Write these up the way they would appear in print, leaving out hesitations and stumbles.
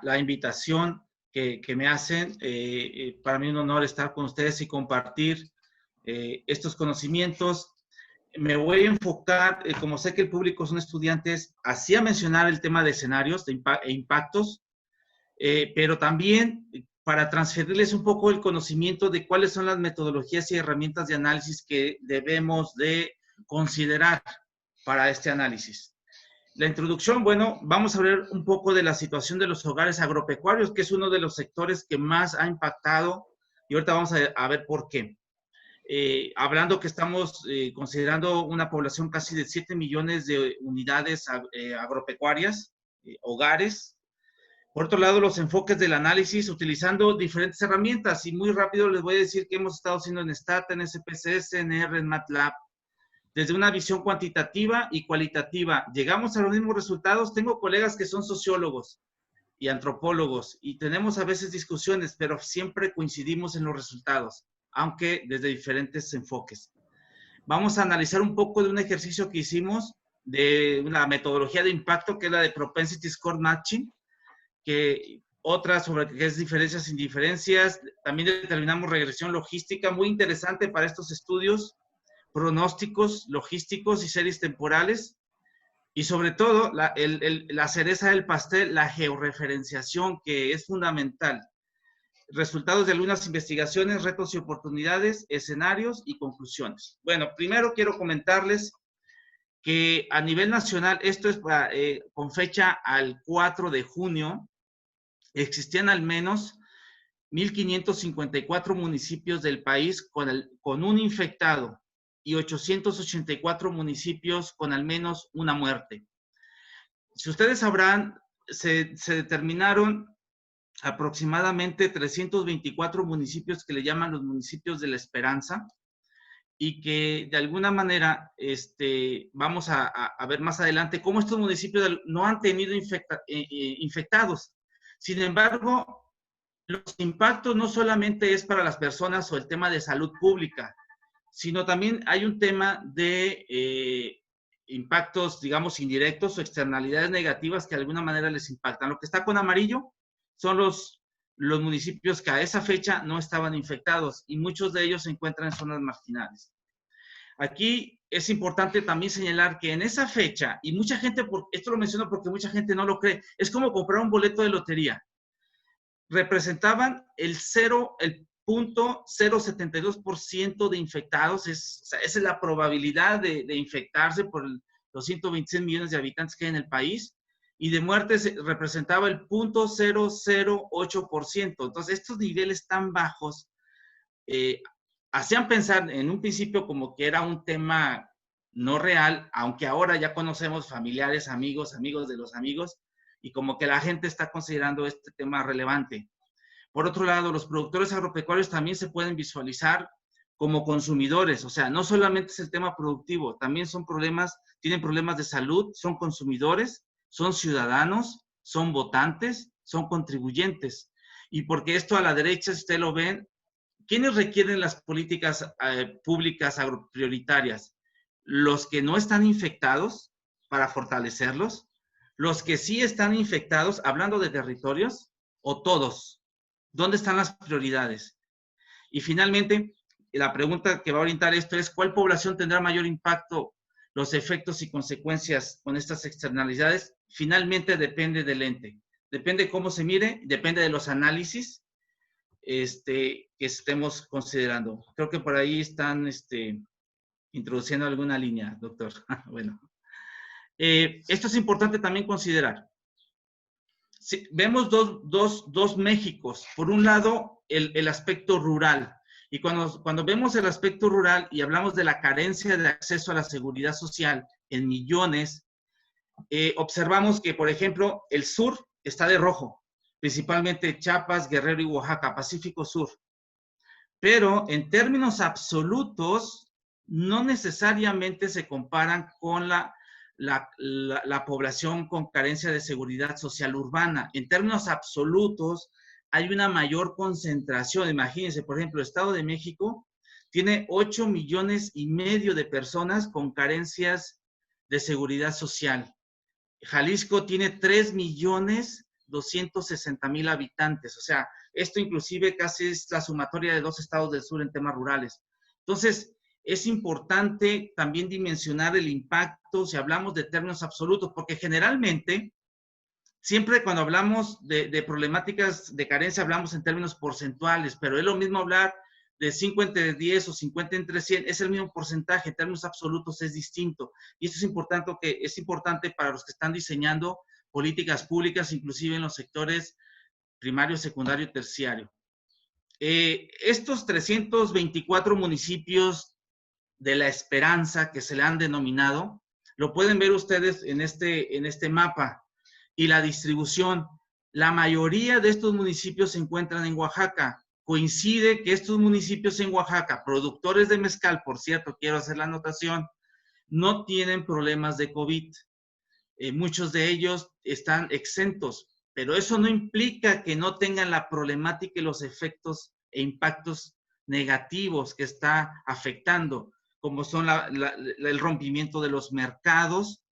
la invitación que me hacen. Para mí es un honor estar con ustedes y compartir estos conocimientos. Me voy a enfocar, como sé que el público son estudiantes, así a mencionar el tema de escenarios e impactos, pero también para transferirles un poco el conocimiento de cuáles son las metodologías y herramientas de análisis que debemos de considerar para este análisis. La introducción, bueno, vamos a hablar un poco de la situación de los hogares agropecuarios, que es uno de los sectores que más ha impactado, y ahorita vamos a ver por qué. Hablando que estamos considerando una población casi de 7 millones de unidades agropecuarias, hogares. Por otro lado, los enfoques del análisis utilizando diferentes herramientas, y muy rápido les voy a decir que hemos estado haciendo en Stata, en SPSS, en R, en MATLAB, desde una visión cuantitativa y cualitativa. Llegamos a los mismos resultados. Tengo colegas que son sociólogos y antropólogos, y tenemos a veces discusiones, pero siempre coincidimos en los resultados, aunque desde diferentes enfoques. Vamos a analizar un poco de un ejercicio que hicimos de una metodología de impacto, que es la de Propensity Score Matching, que otra sobre qué es diferencias sin diferencias. También determinamos regresión logística, muy interesante para estos estudios, pronósticos logísticos y series temporales. Y sobre todo, la cereza del pastel, la georreferenciación, que es fundamental. Resultados de algunas investigaciones, retos y oportunidades, escenarios y conclusiones. Bueno, primero quiero comentarles que a nivel nacional, esto es con fecha al 4 de junio, existían al menos 1,554 municipios del país con un infectado y 884 municipios con al menos una muerte. Si ustedes sabrán, se determinaron aproximadamente 324 municipios que le llaman los municipios de la esperanza, y que de alguna manera vamos a ver más adelante cómo estos municipios no han tenido infectados. Sin embargo, los impactos no solamente es para las personas o el tema de salud pública, sino también hay un tema de impactos, digamos, indirectos o externalidades negativas que de alguna manera les impactan. Lo que está con amarillo son los municipios que a esa fecha no estaban infectados, y muchos de ellos se encuentran en zonas marginales. Aquí es importante también señalar que en esa fecha, y mucha gente, esto lo menciono porque mucha gente no lo cree, es como comprar un boleto de lotería. Representaban el 0.072% de infectados, esa es la probabilidad de infectarse por los 126 millones de habitantes que hay en el país, y de muertes representaba el 0.008%. Entonces, estos niveles tan bajos hacían pensar en un principio como que era un tema no real, aunque ahora ya conocemos familiares, amigos de los amigos, y como que la gente está considerando este tema relevante. Por otro lado, los productores agropecuarios también se pueden visualizar como consumidores, o sea, no solamente es el tema productivo, también tienen problemas de salud, son consumidores, son ciudadanos, son votantes, son contribuyentes. Y porque esto a la derecha, si ustedes lo ven, ¿quiénes requieren las políticas públicas agroprioritarias? Los que no están infectados, para fortalecerlos, los que sí están infectados, hablando de territorios, o todos. ¿Dónde están las prioridades? Y finalmente, la pregunta que va a orientar esto es, ¿cuál población tendrá mayor impacto, los efectos y consecuencias con estas externalidades? Finalmente depende del ente. Depende cómo se mire, depende de los análisis que estemos considerando. Creo que por ahí están introduciendo alguna línea, doctor. Bueno, esto es importante también considerar. Sí, vemos dos Méxicos. Por un lado, el aspecto rural. Y cuando vemos el aspecto rural y hablamos de la carencia de acceso a la seguridad social en millones, observamos que, por ejemplo, el sur está de rojo, principalmente Chiapas, Guerrero y Oaxaca, Pacífico Sur. Pero en términos absolutos, no necesariamente se comparan con la población con carencia de seguridad social urbana. En términos absolutos, hay una mayor concentración. Imagínense, por ejemplo, el Estado de México tiene 8,5 millones de personas con carencias de seguridad social. Jalisco tiene 3 millones 260,000 habitantes. O sea, esto inclusive casi es la sumatoria de 2 estados del sur en temas rurales. Entonces, es importante también dimensionar el impacto si hablamos de términos absolutos, porque generalmente, siempre cuando hablamos de problemáticas de carencia, hablamos en términos porcentuales, pero es lo mismo hablar de 5 entre 10 o 50 entre 100, es el mismo porcentaje, en términos absolutos es distinto. Y esto es importante para los que están diseñando políticas públicas, inclusive en los sectores primario, secundario y terciario. Estos 324 municipios de la esperanza que se le han denominado, lo pueden ver ustedes en este mapa. Y la distribución, la mayoría de estos municipios se encuentran en Oaxaca. Coincide que estos municipios en Oaxaca, productores de mezcal, por cierto, quiero hacer la anotación, no tienen problemas de COVID. Muchos de ellos están exentos, pero eso no implica que no tengan la problemática y los efectos e impactos negativos que está afectando, como son el rompimiento de los mercados,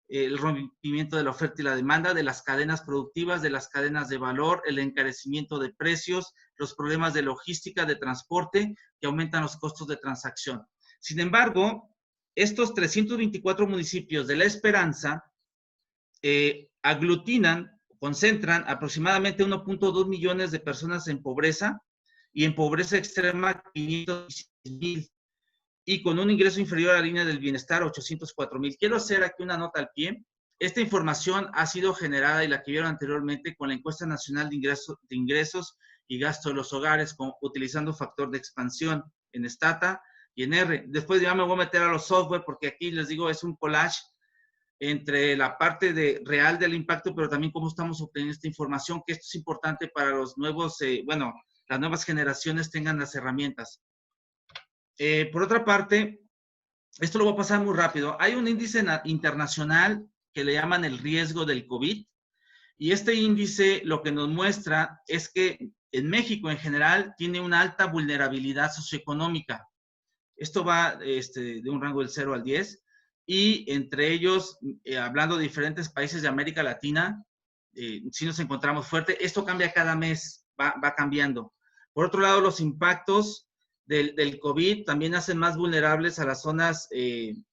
el rompimiento de la oferta y la demanda, de las cadenas productivas, de las cadenas de valor, el encarecimiento de precios, los problemas de logística, de transporte, que aumentan los costos de transacción. Sin embargo, estos 324 municipios de La Esperanza aglutinan, concentran aproximadamente 1.2 millones de personas en pobreza y en pobreza extrema 516,000 y con un ingreso inferior a la línea del bienestar 804,000. Quiero hacer aquí una nota al pie. Esta información ha sido generada y la que vieron anteriormente con la encuesta nacional de ingresos y gasto de los hogares, utilizando factor de expansión en Stata y en R. Después ya me voy a meter a los software porque aquí les digo es un collage entre la parte real del impacto, pero también cómo estamos obteniendo esta información, que esto es importante para los nuevos, las nuevas generaciones tengan las herramientas. Por otra parte, esto lo voy a pasar muy rápido. Hay un índice internacional que le llaman el riesgo del COVID, y este índice lo que nos muestra es que en México en general tiene una alta vulnerabilidad socioeconómica. Esto va de un rango del 0 al 10, y entre ellos, hablando de diferentes países de América Latina, sí nos encontramos fuerte. Esto cambia cada mes, va cambiando. Por otro lado, los impactos del COVID también hacen más vulnerables a las zonas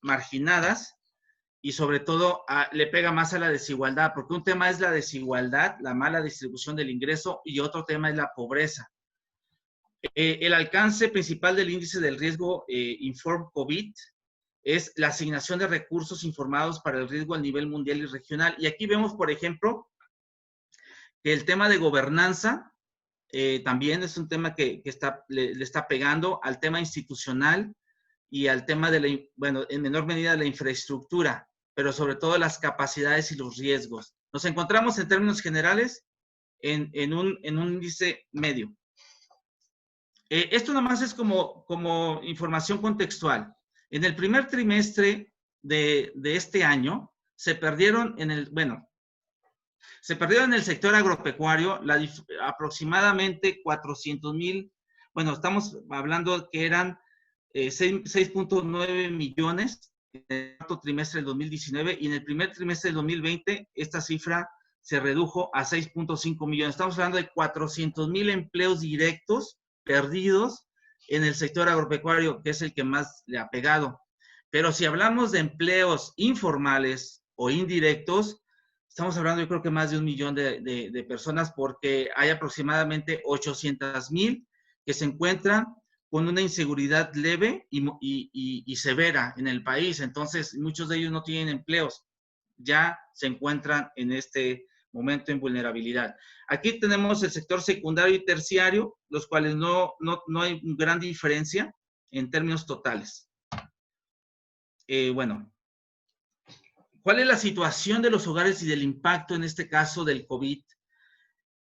marginadas, y sobre todo le pega más a la desigualdad, porque un tema es la desigualdad, la mala distribución del ingreso, y otro tema es la pobreza. El alcance principal del índice del riesgo Inform COVID es la asignación de recursos informados para el riesgo a nivel mundial y regional. Y aquí vemos, por ejemplo, que el tema de gobernanza también es un tema que le está pegando al tema institucional y al tema en menor medida de la infraestructura, pero sobre todo las capacidades y los riesgos. Nos encontramos en términos generales en un índice medio. Esto nada más es como información contextual. En el primer trimestre de este año se perdieron en el sector agropecuario aproximadamente 400,000, estamos hablando que eran 6.9 millones en el cuarto trimestre del 2019, y en el primer trimestre del 2020 esta cifra se redujo a 6.5 millones. Estamos hablando de 400,000 empleos directos perdidos en el sector agropecuario, que es el que más le ha pegado. Pero si hablamos de empleos informales o indirectos, estamos hablando, yo creo que más de 1 millón de personas, porque hay aproximadamente 800,000 que se encuentran con una inseguridad leve y severa en el país. Entonces, muchos de ellos no tienen empleos, ya se encuentran en este momento en vulnerabilidad. Aquí tenemos el sector secundario y terciario, los cuales no hay gran diferencia en términos totales. ¿Cuál es la situación de los hogares y del impacto en este caso del COVID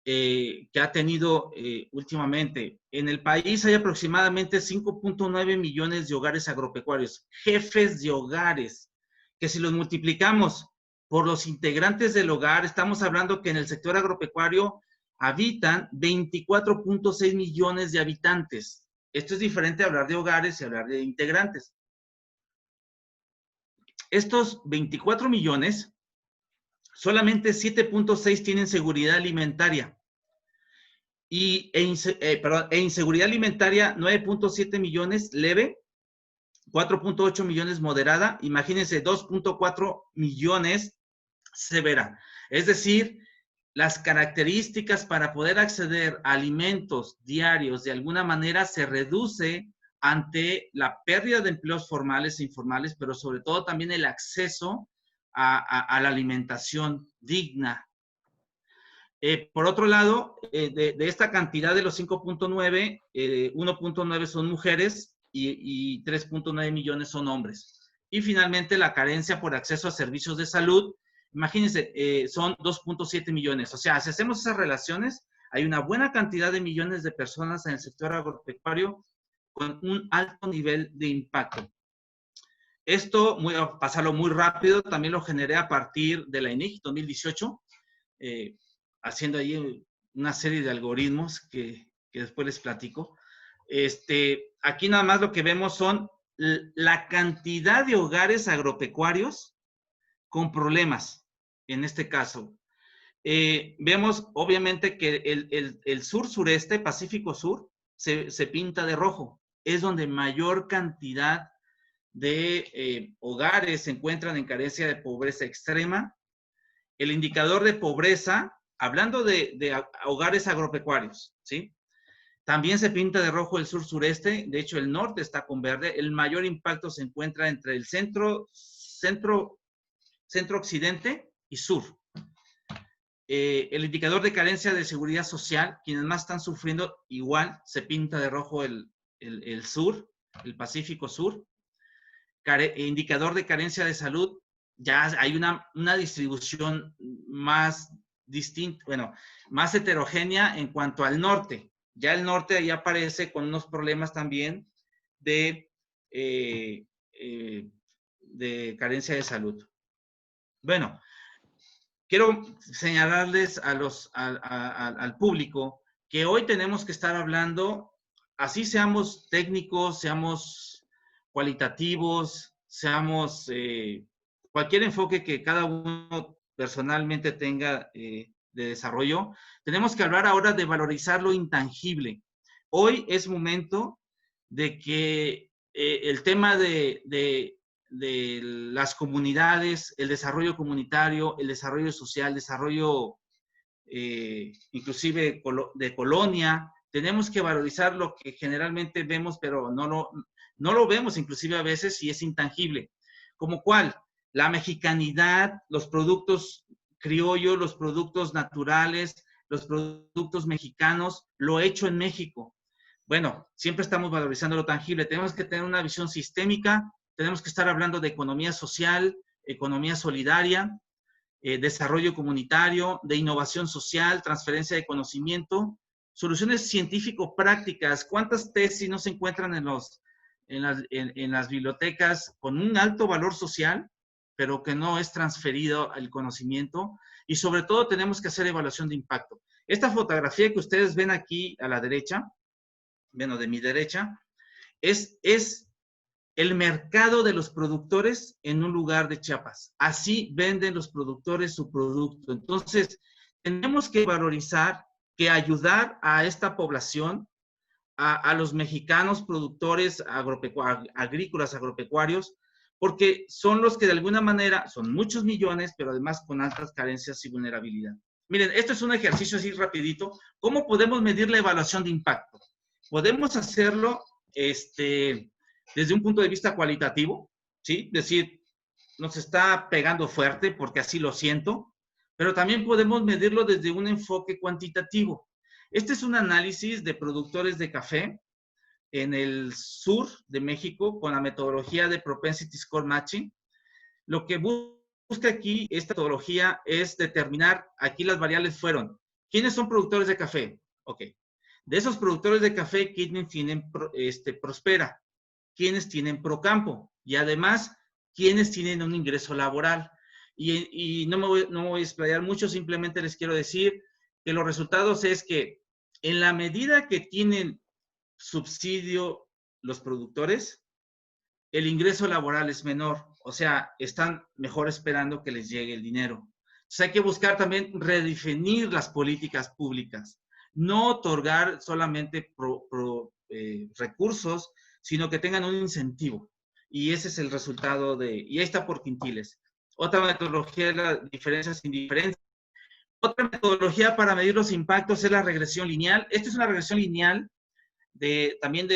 que ha tenido últimamente? En el país hay aproximadamente 5.9 millones de hogares agropecuarios, jefes de hogares, que si los multiplicamos por los integrantes del hogar, estamos hablando que en el sector agropecuario habitan 24.6 millones de habitantes. Esto es diferente a hablar de hogares y hablar de integrantes. Estos 24 millones solamente 7.6 tienen seguridad alimentaria. E inseguridad alimentaria, 9.7 millones leve, 4.8 millones moderada, imagínense 2.4 millones severa. Es decir, las características para poder acceder a alimentos diarios de alguna manera se reduce ante la pérdida de empleos formales e informales, pero sobre todo también el acceso a la alimentación digna. Por otro lado, de esta cantidad de los 5.9, 1.9 son mujeres y 3.9 millones son hombres. Y finalmente, la carencia por acceso a servicios de salud, imagínense, son 2.7 millones. O sea, si hacemos esas relaciones, hay una buena cantidad de millones de personas en el sector agropecuario con un alto nivel de impacto. Esto, voy a pasarlo muy rápido, también lo generé a partir de la INEGI 2018, haciendo ahí una serie de algoritmos que después les platico. Aquí nada más lo que vemos son la cantidad de hogares agropecuarios con problemas, en este caso. Vemos obviamente que el sur-sureste, Pacífico Sur, se pinta de rojo. Es donde mayor cantidad de hogares se encuentran en carencia de pobreza extrema. El indicador de pobreza, hablando de hogares agropecuarios, ¿sí? También se pinta de rojo el sur-sureste, de hecho el norte está con verde. El mayor impacto se encuentra entre el centro-occidente y sur. El indicador de carencia de seguridad social, quienes más están sufriendo, igual se pinta de rojo el sur, el Pacífico Sur. Indicador de carencia de salud, ya hay una distribución más distinta, bueno, más heterogénea en cuanto al norte. Ya el norte ahí aparece con unos problemas también de carencia de salud. Bueno, quiero señalarles al público que hoy tenemos que estar hablando, así seamos técnicos, seamos cualitativos, seamos cualquier enfoque que cada uno personalmente tenga de desarrollo, tenemos que hablar ahora de valorizar lo intangible. Hoy es momento de que el tema de las comunidades, el desarrollo comunitario, el desarrollo social, desarrollo inclusive de colonia, tenemos que valorizar lo que generalmente vemos, pero no lo vemos inclusive a veces y es intangible. ¿Como cuál? La mexicanidad, los productos criollos, los productos naturales, los productos mexicanos, lo hecho en México. Bueno, siempre estamos valorizando lo tangible. Tenemos que tener una visión sistémica, tenemos que estar hablando de economía social, economía solidaria, desarrollo comunitario, de innovación social, transferencia de conocimiento, soluciones científico-prácticas. ¿Cuántas tesis no se encuentran en las bibliotecas con un alto valor social, pero que no es transferido al conocimiento? Y sobre todo tenemos que hacer evaluación de impacto. Esta fotografía que ustedes ven aquí a la derecha, bueno, de mi derecha, es el mercado de los productores en un lugar de Chiapas. Así venden los productores su producto. Entonces, tenemos que valorizar, que ayudar a esta población, a los mexicanos productores agrícolas, agropecuarios, porque son los que de alguna manera, son muchos millones, pero además con altas carencias y vulnerabilidad. Miren, esto es un ejercicio así rapidito. ¿Cómo podemos medir la evaluación de impacto? Podemos hacerlo, desde un punto de vista cualitativo, ¿sí? Es decir, nos está pegando fuerte porque así lo siento, pero también podemos medirlo desde un enfoque cuantitativo. Este es un análisis de productores de café en el sur de México con la metodología de Propensity Score Matching. Lo que busca aquí esta metodología es determinar, aquí las variables fueron, ¿quiénes son productores de café? Ok. De esos productores de café, ¿quiénes tienen Prospera? ¿Quiénes tienen Procampo? Y además, ¿quiénes tienen un ingreso laboral? Y no me voy a explayar mucho, simplemente les quiero decir que los resultados es que en la medida que tienen subsidio los productores, el ingreso laboral es menor, o sea, están mejor esperando que les llegue el dinero. Entonces hay que buscar también redefinir las políticas públicas, no otorgar solamente recursos, sino que tengan un incentivo. Y ese es el resultado y ahí está por quintiles. Otra metodología es la diferencia sin diferencia. Otra metodología para medir los impactos es la regresión lineal. Esta es una regresión lineal también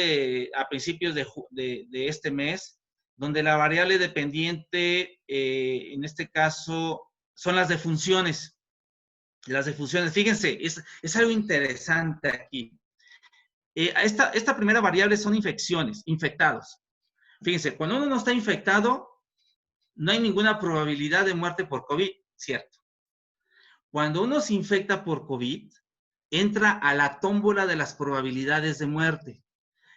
a principios de este mes, donde la variable dependiente, en este caso, son las defunciones. Las defunciones, fíjense, es algo interesante aquí. Esta primera variable son infecciones, infectados. Fíjense, cuando uno no está infectado, no hay ninguna probabilidad de muerte por COVID, ¿cierto? Cuando uno se infecta por COVID, entra a la tómbola de las probabilidades de muerte.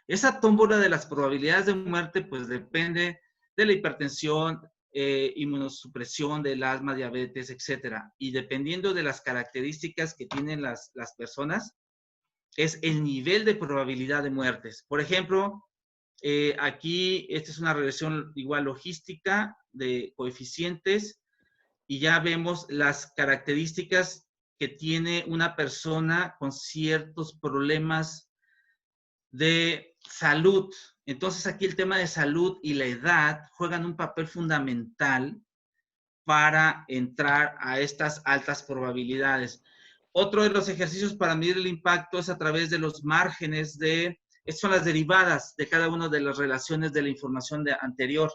Esa tómbola de las probabilidades de muerte, pues depende de la hipertensión, inmunosupresión, del asma, diabetes, etcétera. Y dependiendo de las características que tienen las personas, es el nivel de probabilidad de muertes. Por ejemplo, aquí, esta es una regresión igual logística de coeficientes y ya vemos las características que tiene una persona con ciertos problemas de salud. Entonces aquí el tema de salud y la edad juegan un papel fundamental para entrar a estas altas probabilidades. Otro de los ejercicios para medir el impacto es a través de los márgenes estas son las derivadas de cada una de las relaciones de la información anterior.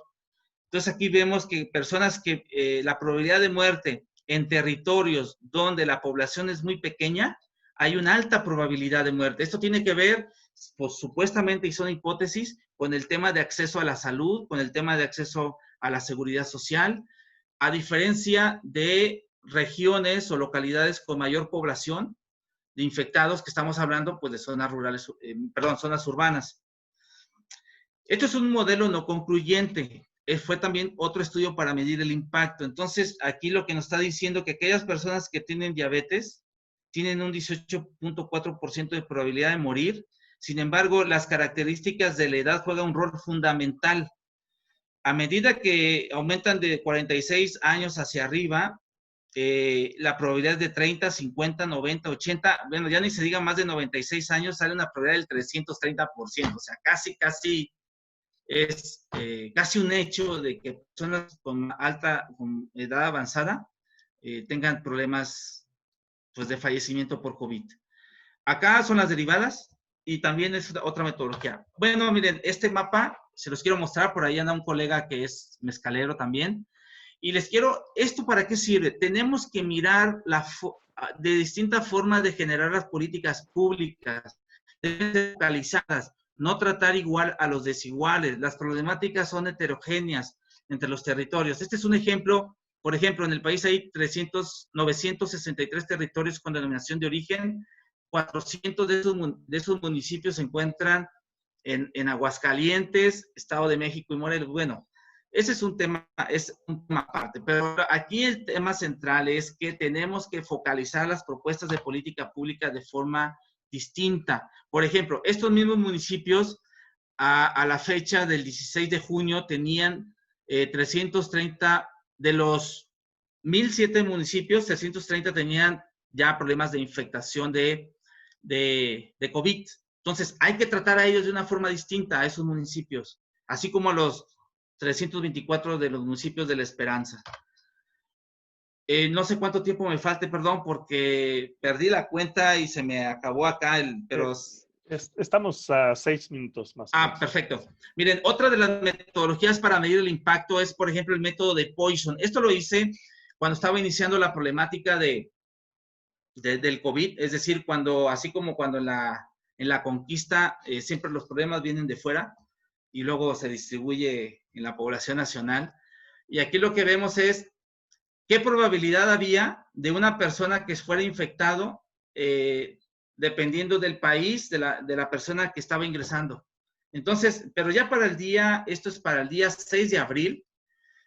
Entonces aquí vemos que personas que la probabilidad de muerte en territorios donde la población es muy pequeña, hay una alta probabilidad de muerte. Esto tiene que ver, pues supuestamente, y son hipótesis, con el tema de acceso a la salud, con el tema de acceso a la seguridad social, a diferencia de regiones o localidades con mayor población de infectados, que estamos hablando pues de zonas rurales, zonas urbanas. Esto es un modelo no concluyente. Fue también otro estudio para medir el impacto. Entonces, aquí lo que nos está diciendo que aquellas personas que tienen diabetes tienen un 18.4% de probabilidad de morir. Sin embargo, las características de la edad juegan un rol fundamental. A medida que aumentan de 46 años hacia arriba, la probabilidad es de 30, 50, 90, 80, bueno, ya ni se diga más de 96 años, sale una probabilidad del 330%, o sea, casi es casi un hecho de que personas con edad avanzada tengan problemas pues, de fallecimiento por COVID. Acá son las derivadas y también es otra metodología. Bueno, miren, este mapa se los quiero mostrar, por ahí anda un colega que es mezcalero también, y les quiero, ¿esto para qué sirve? Tenemos que mirar de distintas formas de generar las políticas públicas, localizadas, no tratar igual a los desiguales. Las problemáticas son heterogéneas entre los territorios. Este es un ejemplo, por ejemplo, en el país hay 963 territorios con denominación de origen, 400 de esos municipios se encuentran en Aguascalientes, Estado de México y Morelos. Bueno, ese es un tema aparte, pero aquí el tema central es que tenemos que focalizar las propuestas de política pública de forma distinta. Por ejemplo, estos mismos municipios a la fecha del 16 de junio tenían 330, de los 1,007 municipios, 330 tenían ya problemas de infectación de COVID. Entonces, hay que tratar a ellos de una forma distinta, a esos municipios, así como a los 324 de los municipios de La Esperanza. No sé cuánto tiempo me falte, perdón, porque perdí la cuenta y se me acabó acá pero... Estamos a 6 minutos más. Perfecto. Miren, otra de las metodologías para medir el impacto es, por ejemplo, el método de Poisson. Esto lo hice cuando estaba iniciando la problemática del COVID, es decir, así como cuando en la conquista siempre los problemas vienen de fuera y luego se distribuye en la población nacional. Y aquí lo que vemos es qué probabilidad había de una persona que fuera infectado dependiendo del país, de la persona que estaba ingresando. Entonces, pero ya esto es para el día 6 de abril,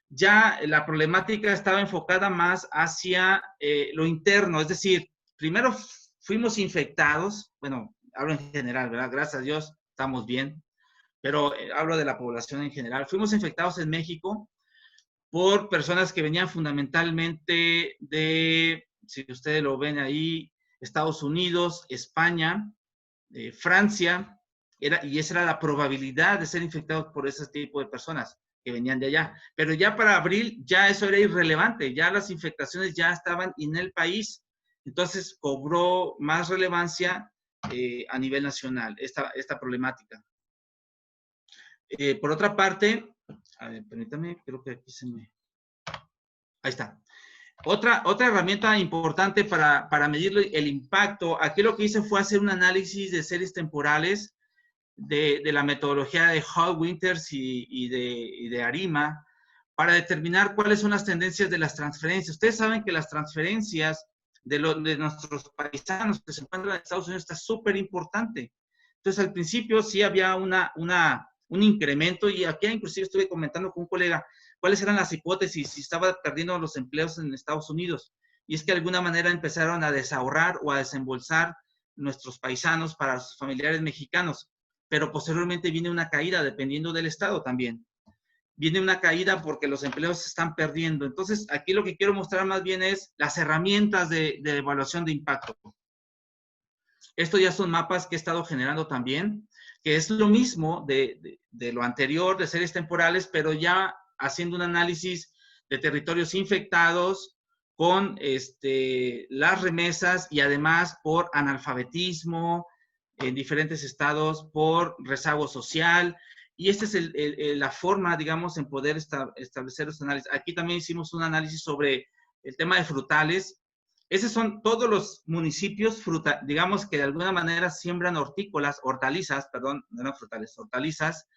ya la problemática estaba enfocada más hacia lo interno, es decir, primero fuimos infectados, bueno, hablo en general, ¿verdad? Gracias a Dios estamos bien, pero hablo de la población en general. Fuimos infectados en México por personas que venían fundamentalmente de, si ustedes lo ven ahí, Estados Unidos, España, Francia, y esa era la probabilidad de ser infectados por ese tipo de personas que venían de allá. Pero ya para abril, ya eso era irrelevante, ya las infectaciones ya estaban en el país. Entonces cobró más relevancia a nivel nacional esta problemática. Por otra parte, a ver, permítame, creo que aquí se me... Ahí está. Otra herramienta importante para medir el impacto, aquí lo que hice fue hacer un análisis de series temporales de la metodología de Hall, Winters y de Arima para determinar cuáles son las tendencias de las transferencias. Ustedes saben que las transferencias de nuestros paisanos que se encuentran en Estados Unidos está súper importante. Entonces, al principio sí había un incremento, y aquí inclusive estuve comentando con un colega cuáles eran las hipótesis si estaba perdiendo los empleos en Estados Unidos. Y es que de alguna manera empezaron a desahorrar o a desembolsar nuestros paisanos para sus familiares mexicanos. Pero posteriormente viene una caída, dependiendo del estado también. Viene una caída porque los empleos se están perdiendo. Entonces, aquí lo que quiero mostrar más bien es las herramientas de evaluación de impacto. Estos ya son mapas que he estado generando también, que es lo mismo de lo anterior, de series temporales, pero ya haciendo un análisis de territorios infectados con las remesas y además por analfabetismo en diferentes estados, por rezago social. Y esta es la forma, digamos, en poder establecer los análisis. Aquí también hicimos un análisis sobre el tema de frutales. Esos son todos los municipios, digamos, que de alguna manera siembran hortalizas, no eran frutales, hortalizas,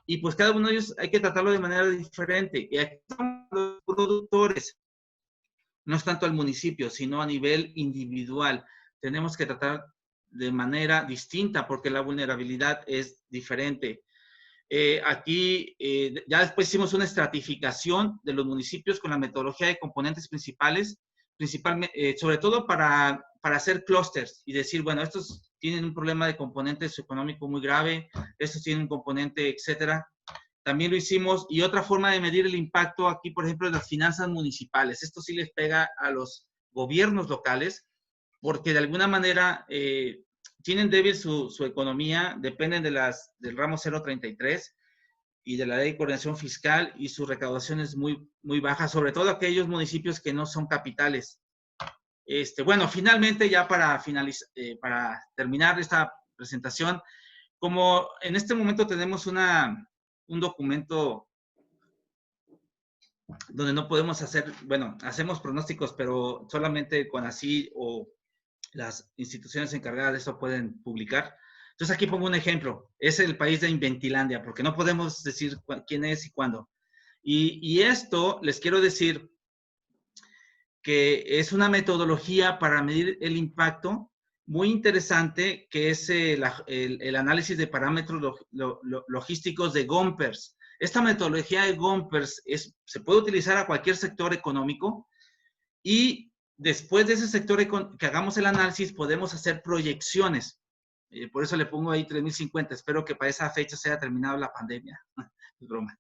y pues cada uno de ellos hay que tratarlo de manera diferente. Y aquí son los productores, no es tanto al municipio, sino a nivel individual. Tenemos que tratar de manera distinta porque la vulnerabilidad es diferente. Aquí ya después hicimos una estratificación de los municipios con la metodología de componentes principales, sobre todo para hacer clústeres y decir, bueno, estos tienen un problema de componente socioeconómico muy grave, estos tienen un componente, etcétera. También lo hicimos, y otra forma de medir el impacto aquí, por ejemplo, de las finanzas municipales. Esto sí les pega a los gobiernos locales, porque de alguna manera tienen débil su economía, dependen del ramo 033 y de la ley de coordinación fiscal, y su recaudación es muy, muy baja, sobre todo aquellos municipios que no son capitales. Bueno, finalmente, ya para terminar esta presentación, como en este momento tenemos un documento donde no podemos hacer, bueno, hacemos pronósticos, pero solamente con así o las instituciones encargadas de eso pueden publicar. Entonces aquí pongo un ejemplo, es el país de Inventilandia, porque no podemos decir quién es y cuándo. Y esto les quiero decir que es una metodología para medir el impacto muy interesante, que es el análisis de parámetros logísticos de Gompers. Esta metodología de Gompers se puede utilizar a cualquier sector económico, y después de ese sector que hagamos el análisis podemos hacer proyecciones. Por eso le pongo ahí 3050. Espero que para esa fecha se haya terminado la pandemia. Es broma.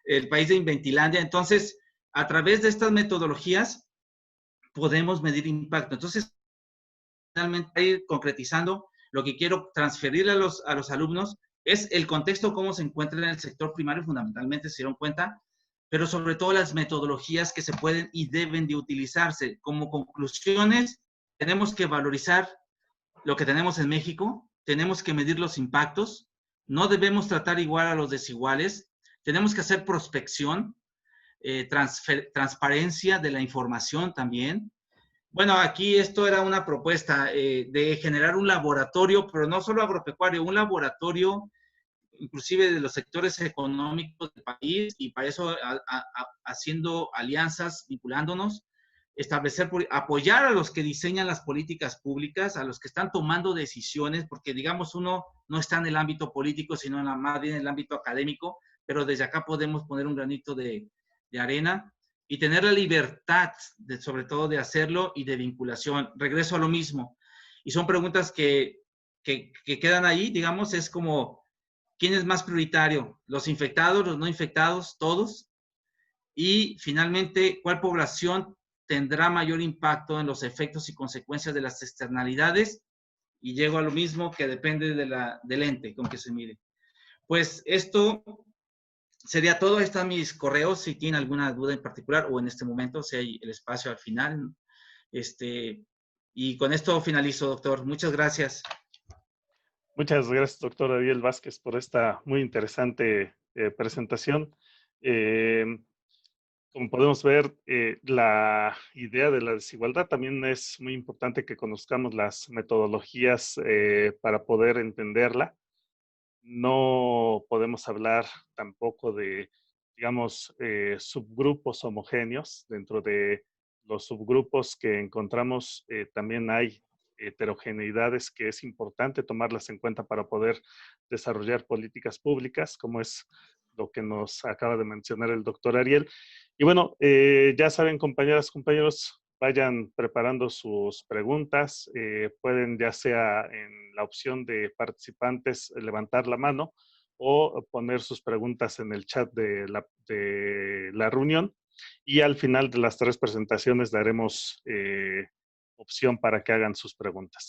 El país de Inventilandia. Entonces, a través de estas metodologías podemos medir impacto. Entonces, finalmente, ir concretizando, lo que quiero transferirle a los alumnos es el contexto, cómo se encuentra en el sector primario, fundamentalmente, se dieron cuenta, pero sobre todo las metodologías que se pueden y deben de utilizarse. Como conclusiones, tenemos que valorizar lo que tenemos en México, tenemos que medir los impactos, no debemos tratar igual a los desiguales, tenemos que hacer prospección, transparencia de la información también. Bueno, aquí esto era una propuesta de generar un laboratorio, pero no solo agropecuario, un laboratorio inclusive de los sectores económicos del país, y para eso haciendo alianzas, vinculándonos, apoyar a los que diseñan las políticas públicas, a los que están tomando decisiones, porque digamos uno no está en el ámbito político, sino más bien en el ámbito académico, pero desde acá podemos poner un granito de arena y tener la libertad, sobre todo, de hacerlo y de vinculación. Regreso a lo mismo. Y son preguntas que quedan ahí, digamos, es como, ¿quién es más prioritario? ¿Los infectados, los no infectados, todos? Y finalmente, ¿cuál población tendrá mayor impacto en los efectos y consecuencias de las externalidades? Y llego a lo mismo, que depende del ente con que se mide. Pues esto sería todo. Ahí están mis correos si tienen alguna duda en particular, o en este momento, si hay el espacio al final. Y con esto finalizo, doctor. Muchas gracias. Muchas gracias, doctor Ariel Vázquez, por esta muy interesante presentación. Eh, Como podemos ver, la idea de la desigualdad también es muy importante que conozcamos las metodologías para poder entenderla. No podemos hablar tampoco de, digamos, subgrupos homogéneos. Dentro de los subgrupos que encontramos, también hay heterogeneidades que es importante tomarlas en cuenta para poder desarrollar políticas públicas, como es lo que nos acaba de mencionar el doctor Ariel. Y bueno, ya saben, compañeras, compañeros, vayan preparando sus preguntas. Pueden, ya sea en la opción de participantes, levantar la mano o poner sus preguntas en el chat de la reunión. Y al final de las 3 presentaciones daremos opción para que hagan sus preguntas.